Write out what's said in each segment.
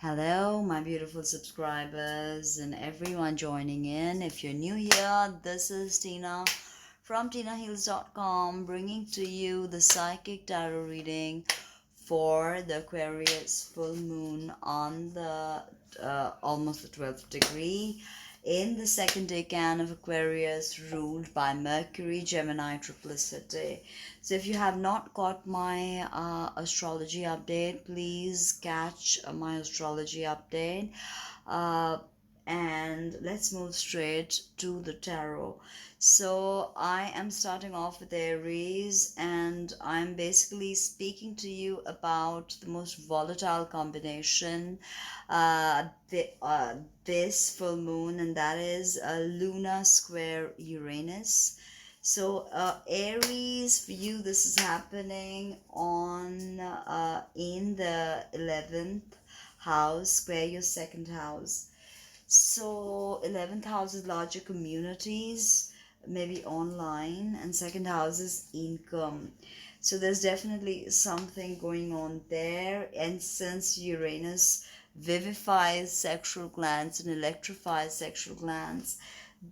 Hello, my beautiful subscribers and everyone joining in. If you're new here, this is Tina from Tinaheals.com bringing to you the psychic tarot reading for the Aquarius full moon on the almost the 12th degree in the second decan of Aquarius, ruled by Mercury, Gemini, triplicity. So if you have not got my astrology update, please catch my astrology update. Uh, and let's move straight to the tarot. So I am starting off with Aries, and I'm basically speaking to you about the most volatile combination this full moon, and that is Luna square Uranus. So Aries, for you, this is happening on in the 11th house, square your second house. So 11th house is larger communities, maybe online, and second house is income. So there's definitely something going on there. And since Uranus vivifies sexual glands and electrifies sexual glands,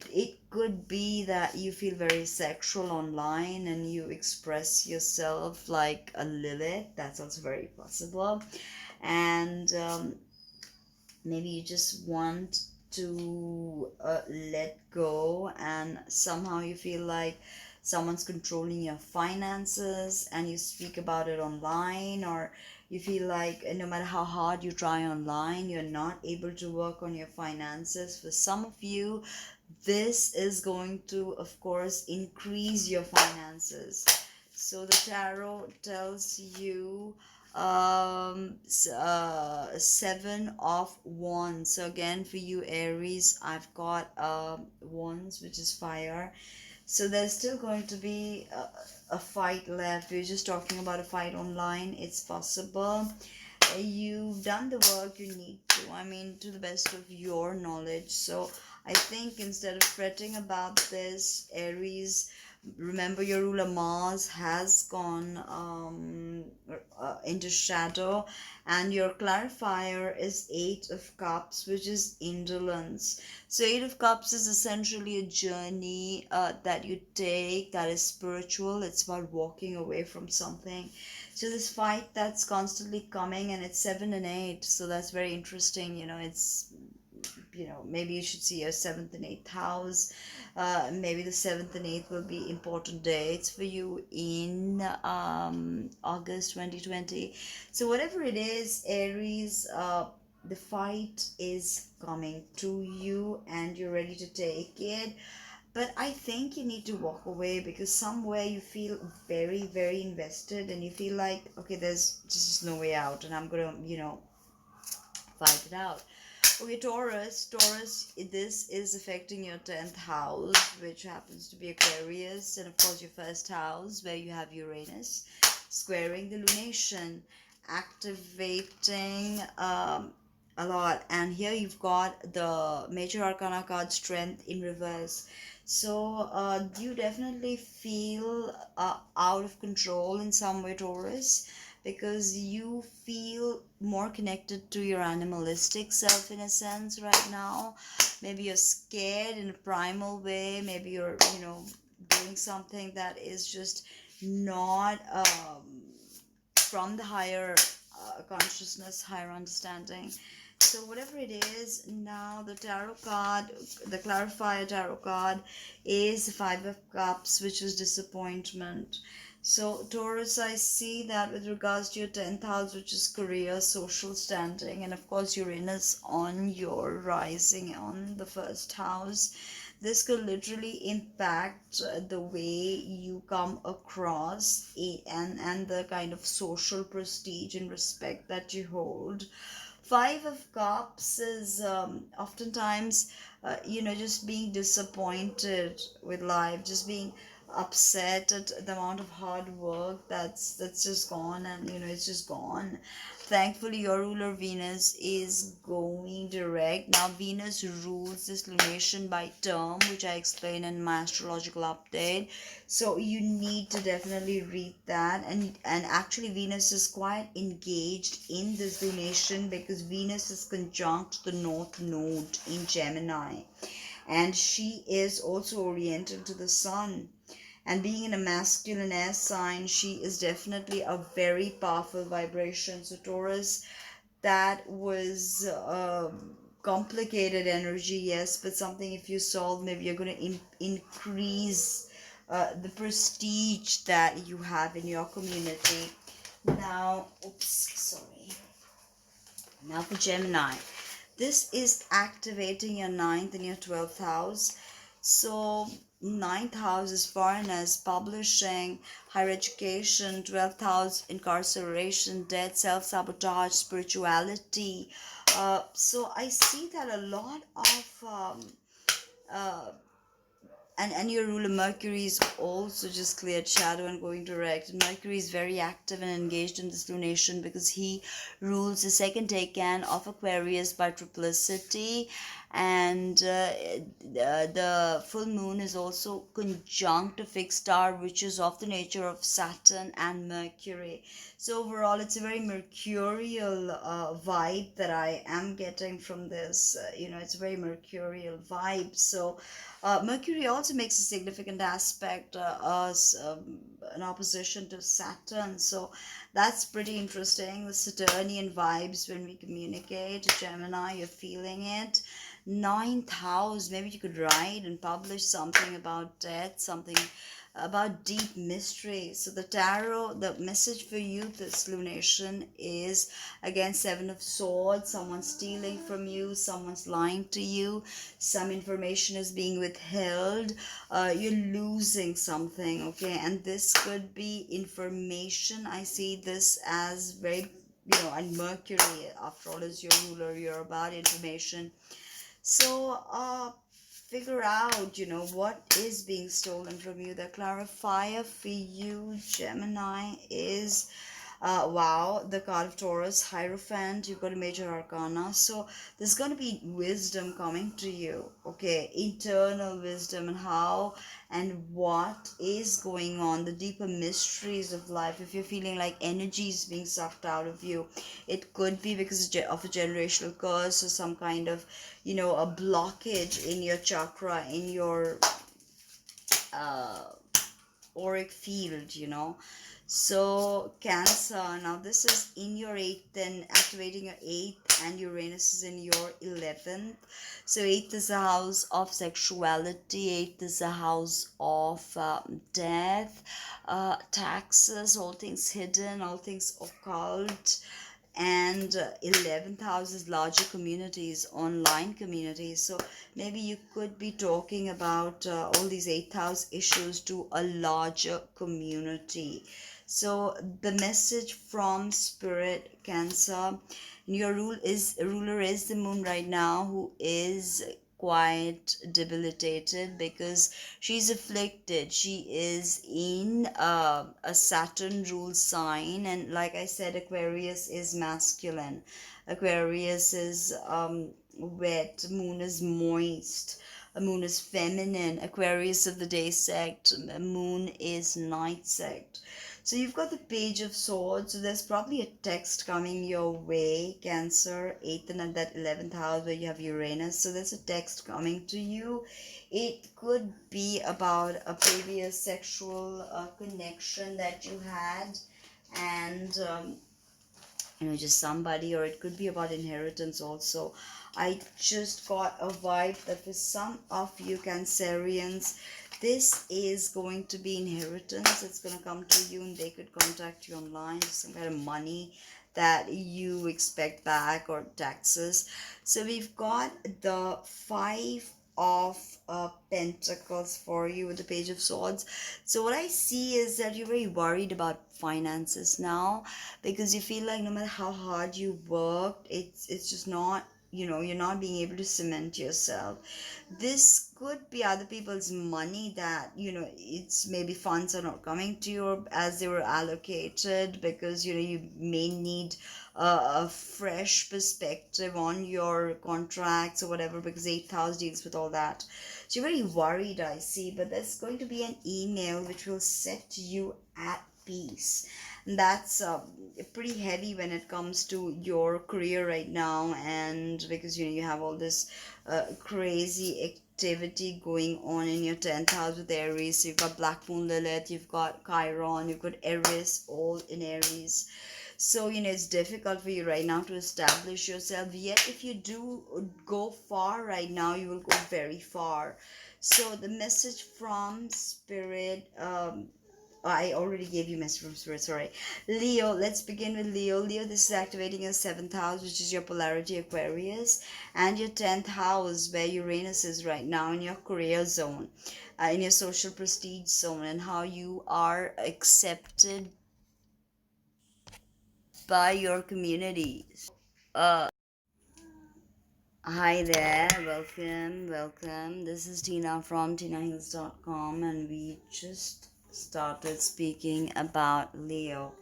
it could be that you feel very sexual online and you express yourself like a Lilith. That's also very possible. And maybe you just want to let go, and somehow you feel like someone's controlling your finances and you speak about it online, or you feel like no matter how hard you try online, you're not able to work on your finances. For some of you, this is going to, of course, increase your finances. So the tarot tells you seven of wands. So again, for you Aries, I've got wands, which is fire. So there's still going to be a fight left. We're just talking about a fight online. It's possible. You've done the work you need to, I mean, to the best of your knowledge. So I think instead of fretting about this, Aries, remember your ruler Mars has gone into shadow, and your clarifier is 8 of Cups, which is indolence. So 8 of Cups is essentially a journey that you take that is spiritual. It's about walking away from something. So this fight that's constantly coming, and it's 7 and 8, so that's very interesting. It's, maybe you should see your 7th and 8th house. Maybe the 7th and 8th will be important dates for you in August 2020. So whatever it is, Aries, the fight is coming to you and you're ready to take it. But I think you need to walk away, because somewhere you feel very, very invested and you feel like, okay, there's just no way out and I'm gonna, fight it out. Okay, Taurus, this is affecting your 10th house, which happens to be Aquarius, and of course your first house, where you have Uranus squaring the lunation, activating a lot. And here you've got the major arcana card, Strength, in reverse. So you definitely feel out of control in some way, Taurus, because you feel more connected to your animalistic self in a sense right now. Maybe you're scared in a primal way. Maybe you're, doing something that is just not from the higher consciousness, higher understanding. So whatever it is, now the tarot card, the clarifier tarot card, is the 5 of Cups, which is disappointment. So Taurus, I see that with regards to your 10th house, which is career, social standing, and of course Uranus on your rising on the first house, this could literally impact the way you come across and the kind of social prestige and respect that you hold. 5 of Cups is oftentimes, just being disappointed with life, just being upset at the amount of hard work that's just gone, and it's just gone. Thankfully, your ruler Venus is going direct. Now Venus rules this lunation by term, which I explain in my astrological update, so you need to definitely read that. And actually Venus is quite engaged in this lunation because Venus is conjunct the North Node in Gemini, and she is also oriented to the sun. And being in a masculine air sign, she is definitely a very powerful vibration. So Taurus, that was complicated energy, yes, but something if you solve, maybe you're going to increase the prestige that you have in your community. Now, oops, sorry. Now for Gemini. This is activating your 9th and your 12th house. So 9th house is foreigners, publishing, higher education. 12th house, incarceration, death, self-sabotage, spirituality. So I see that a lot of uh, and your ruler Mercury is also just cleared shadow and going direct. And Mercury is very active and engaged in this lunation because he rules the second decan of Aquarius by triplicity. And the full moon is also conjunct a fixed star, which is of the nature of Saturn and Mercury. So overall, it's a very mercurial vibe that I am getting from this. It's a very mercurial vibe. So Mercury also makes a significant aspect as an opposition to Saturn. So that's pretty interesting. The Saturnian vibes when we communicate. Gemini, you're feeling it. 9th house, maybe you could write and publish something about death, something about deep mystery. So the tarot, the message for you this lunation is again 7 of swords. Someone's stealing from you, someone's lying to you, some information is being withheld, you're losing something, okay? And this could be information. I see this as very, and Mercury after all is your ruler, you're about information. So figure out, what is being stolen from you. The clarifier for you, Gemini, is wow, the card of Taurus, Hierophant. You've got a major arcana, so there's going to be wisdom coming to you, okay? Internal wisdom, and how and what is going on, the deeper mysteries of life. If you're feeling like energy is being sucked out of you, it could be because of a generational curse or some kind of a blockage in your chakra, in your uh auric field. So Cancer, now this is in your 8th and activating your 8th, and Uranus is in your 11th. So 8th is a house of sexuality, 8th is a house of death, taxes, all things hidden, all things occult. And 11th house is larger communities, online communities. So maybe you could be talking about all these 8th house issues to a larger community. So the message from Spirit, Cancer, your ruler is the moon right now, who is quite debilitated because she's afflicted. She is in a Saturn ruled sign, and like I said, Aquarius is masculine, Aquarius is wet, moon is moist, moon is feminine, Aquarius of the day sect, moon is night sect. So you've got the Page of Swords. So there's probably a text coming your way, Cancer, 8th and at that 11th house where you have Uranus. So there's a text coming to you. It could be about a previous sexual connection that you had, and just somebody, or it could be about inheritance also. I just got a vibe that for some of you Cancerians, this is going to be inheritance. It's going to come to you, and they could contact you online, some kind of money that you expect back, or taxes. So we've got the 5 of Pentacles for you with the Page of Swords. So what I see is that you're very worried about finances now, because you feel like no matter how hard you worked, it's just not you're not being able to cement yourself. This could be other people's money that, it's maybe funds are not coming to you as they were allocated, because you may need a fresh perspective on your contracts or whatever, because 8th house deals with all that. So you're very worried, I see, but there's going to be an email which will set you at peace. That's pretty heavy when it comes to your career right now, and because you have all this crazy activity going on in your 10th house with Aries. So you've got Black Moon Lilith, you've got Chiron, you've got Aries, all in Aries. So it's difficult for you right now to establish yourself, yet if you do go far right now, you will go very far. So the message from Spirit, I already gave you message from Spirit, sorry. Leo, let's begin with Leo. Leo, this is activating your 7th house, which is your polarity Aquarius, and your 10th house, where Uranus is right now, in your career zone, in your social prestige zone, and how you are accepted by your community. Hi there, welcome. This is Tina from Tinaheals.com, and we just started speaking about Leo.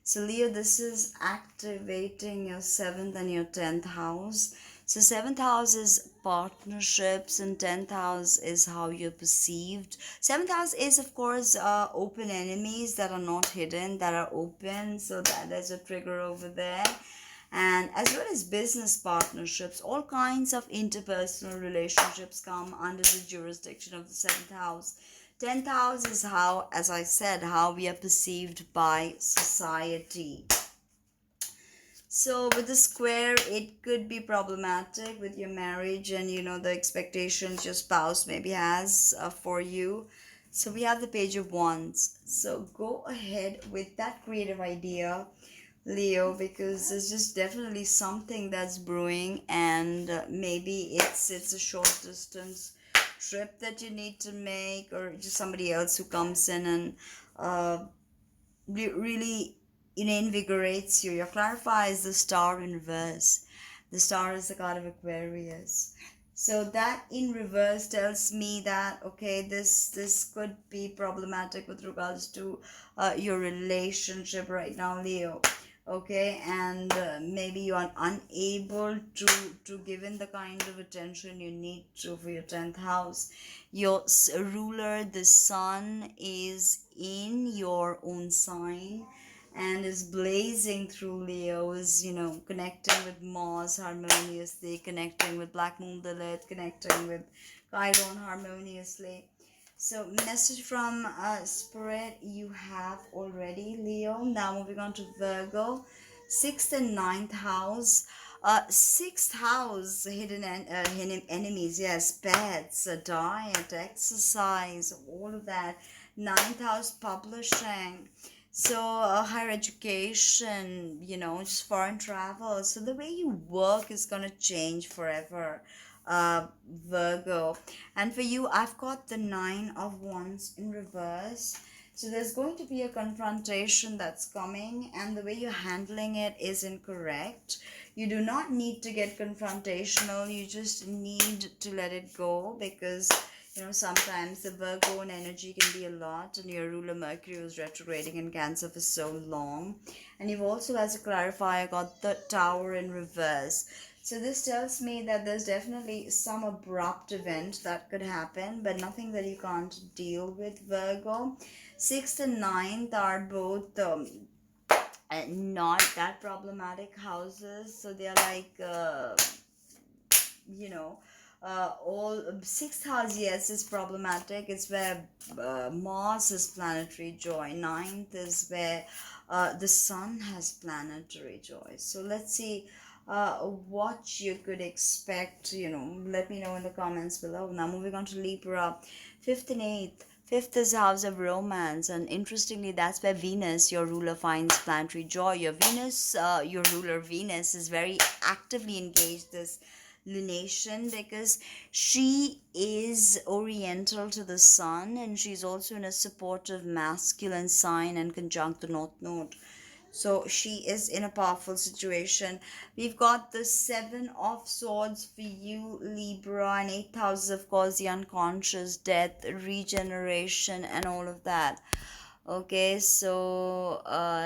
So, Leo, this is activating your 7th and your 10th house. So, 7th house is partnerships, and 10th house is how you're perceived. 7th house is, of course, open enemies that are not hidden, that are open. So, there's a trigger over there. And as well as business partnerships, all kinds of interpersonal relationships come under the jurisdiction of the 7th house. 10th house is how, as I said, how we are perceived by society. So with the square, it could be problematic with your marriage and the expectations your spouse maybe has for you. So we have the Page of Wands. So go ahead with that creative idea, Leo, because there's just definitely something that's brewing, and maybe it's a short distance trip that you need to make, or just somebody else who comes in and really invigorates you. Your clarify is the Star in reverse. The Star is the card of Aquarius. So that in reverse tells me that, okay, this could be problematic with regards to your relationship right now, Leo. Okay, and maybe you are unable to give in the kind of attention you need to for your 10th house. Your ruler, the sun, is in your own sign and is blazing through Leo, is connecting with Mars harmoniously, connecting with Black Moon Lilith, connecting with Chiron harmoniously. So message from Spirit you have already, Leo. Now moving on to Virgo, 6th and 9th house. 6th house, hidden enemies, yes, pets, diet, exercise, all of that. 9th house, publishing. So higher education, just foreign travel. So the way you work is going to change forever, Virgo. And for you, I've got the 9 of Wands in reverse. So there's going to be a confrontation that's coming, and the way you're handling it is incorrect. You do not need to get confrontational. You just need to let it go, because sometimes the Virgo energy can be a lot, and your ruler Mercury was retrograding in Cancer for so long. And you've also, as a clarifier, got the Tower in reverse. So this tells me that there's definitely some abrupt event that could happen, but nothing that you can't deal with, Virgo. 6th and 9th are both not that problematic houses. So they're like, all 6th house, yes, is problematic. It's where Mars is planetary joy. 9th is where the sun has planetary joy. So let's see what you could expect. Let me know in the comments below. Now moving on to Libra, 5th and 8th. 5th is house of romance, and interestingly, that's where Venus, your ruler, finds planetary joy. Your ruler Venus, is very actively engaged this lunation, because she is oriental to the sun, and she's also in a supportive masculine sign and conjunct the North Node. So she is in a powerful situation. We've got the Seven of Swords for you, Libra, and Eighth House, of course, the unconscious, death, regeneration, and all of that. Okay, so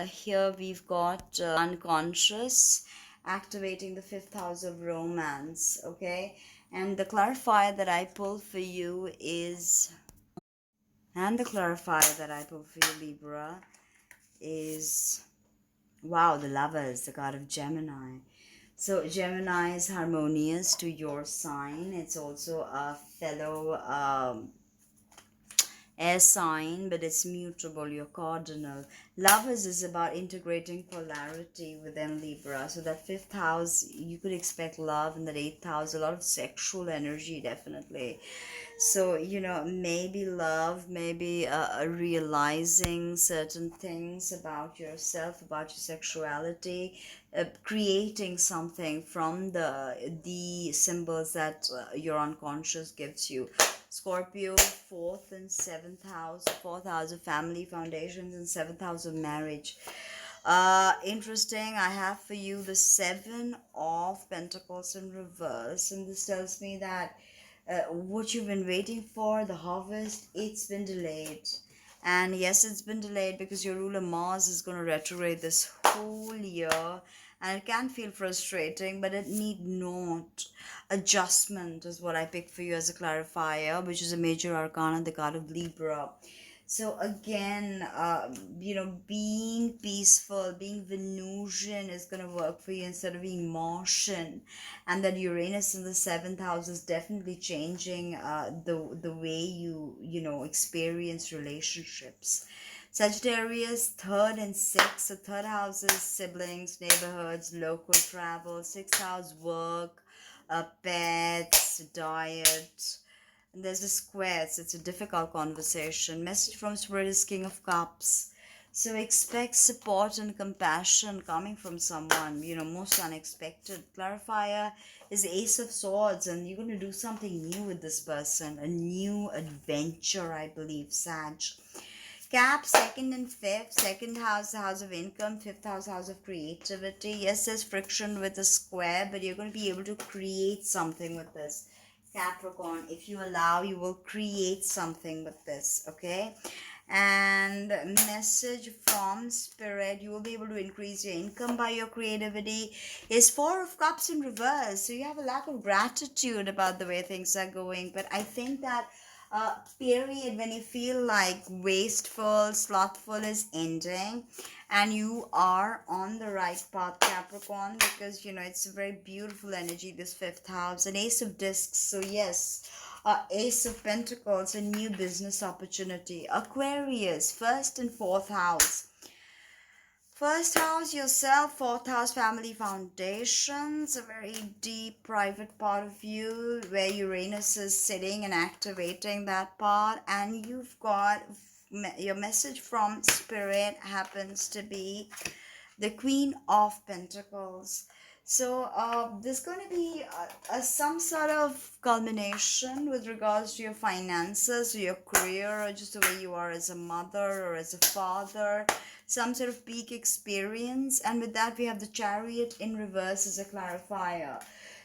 here we've got unconscious activating the fifth house of romance. Okay, and the clarifier that I pull for you is, and the clarifier that I pull for you, Libra, is, wow, the Lovers, the card of Gemini. So Gemini is harmonious to your sign. It's also a fellow air sign, but it's mutable, your cardinal. Lovers is about integrating polarity within Libra. So that fifth house, you could expect love. In that eighth house, a lot of sexual energy, definitely. So, maybe love, maybe realizing certain things about yourself, about your sexuality, creating something from the symbols that your unconscious gives you. Scorpio, fourth and seventh house, fourth house of family foundations, and seventh house of marriage. Interesting. I have for you the Seven of Pentacles in reverse, and this tells me that what you've been waiting for, the harvest, it's been delayed. And yes, it's been delayed because your ruler Mars is going to retrograde this whole year, and it can feel frustrating, but it need not. Adjustment is what I picked for you as a clarifier, which is a major arcana, the card of Libra. So again, being peaceful, being Venusian is going to work for you instead of being Martian. And that Uranus in the seventh house is definitely changing the way you experience relationships. Sagittarius, third and sixth. So third house is siblings, neighborhoods, local travel. Sixth house, work, pets, diet. And there's a square, so it's a difficult conversation. Message from Spirit is King of Cups. So expect support and compassion coming from someone, most unexpected. Clarifier is Ace of Swords, and you're going to do something new with this person, a new adventure, I believe, Sag. Cap, second and fifth. Second house, the house of income. Fifth house, house of creativity. Yes, there's friction with the square, but you're going to be able to create something with this. Capricorn, if you allow, you will create something with this, okay? And message from Spirit, you will be able to increase your income by your creativity, is Four of Cups in reverse. So you have a lack of gratitude about the way things are going, but I think that period when you feel like wasteful, slothful is ending, and you are on the right path, Capricorn, because it's a very beautiful energy, this fifth house. An Ace of Discs, so yes, Ace of Pentacles, a new business opportunity. Aquarius, first and fourth house. First house, yourself. Fourth house, family foundations, a very deep private part of you where Uranus is sitting and activating that part. And you've got your message from Spirit happens to be the Queen of Pentacles. So there's going to be some sort of culmination with regards to your finances or your career, or just the way you are as a mother or as a father, some sort of peak experience. And with that, we have the Chariot in reverse as a clarifier.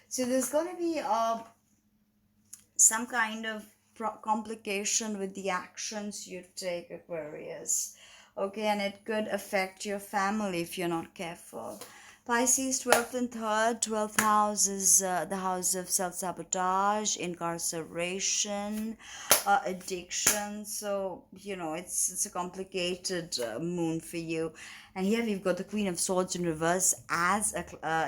So there's going to be some kind of complication with the actions you take, Aquarius. Okay, and it could affect your family if you're not careful. Pisces, 12th and 3rd. 12th house is the house of self-sabotage, incarceration, addiction. So, it's a complicated moon for you. And here we've got the Queen of Swords in reverse as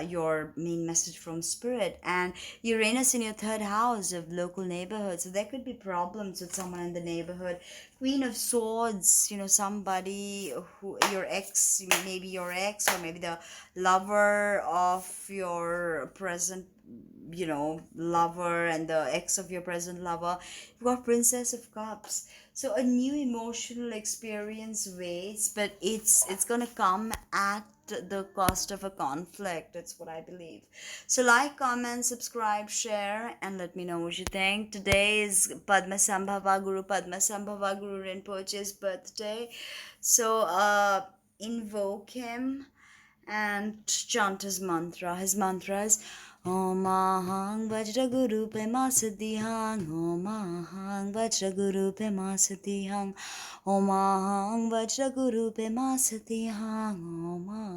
your main message from Spirit. And Uranus in your third house of local neighborhood. So there could be problems with someone in the neighborhood. Queen of Swords, somebody who, your ex, maybe your ex, or maybe the lover of your present lover, and the ex of your present lover. You've got Princess of Cups. So a new emotional experience waits, but it's gonna come at the cost of a conflict. That's what I believe. So like, comment, subscribe, share, and let me know what you think. Today is Padma Sambhava Guru Rinpoche's birthday. So invoke him and chant his mantra. His mantra is Om Ahang Vajra Guru Pema Siddhihang Om Ahang Vajra Guru Pema Siddhihang Om Ahang Vajra Guru Pema Siddhihang Om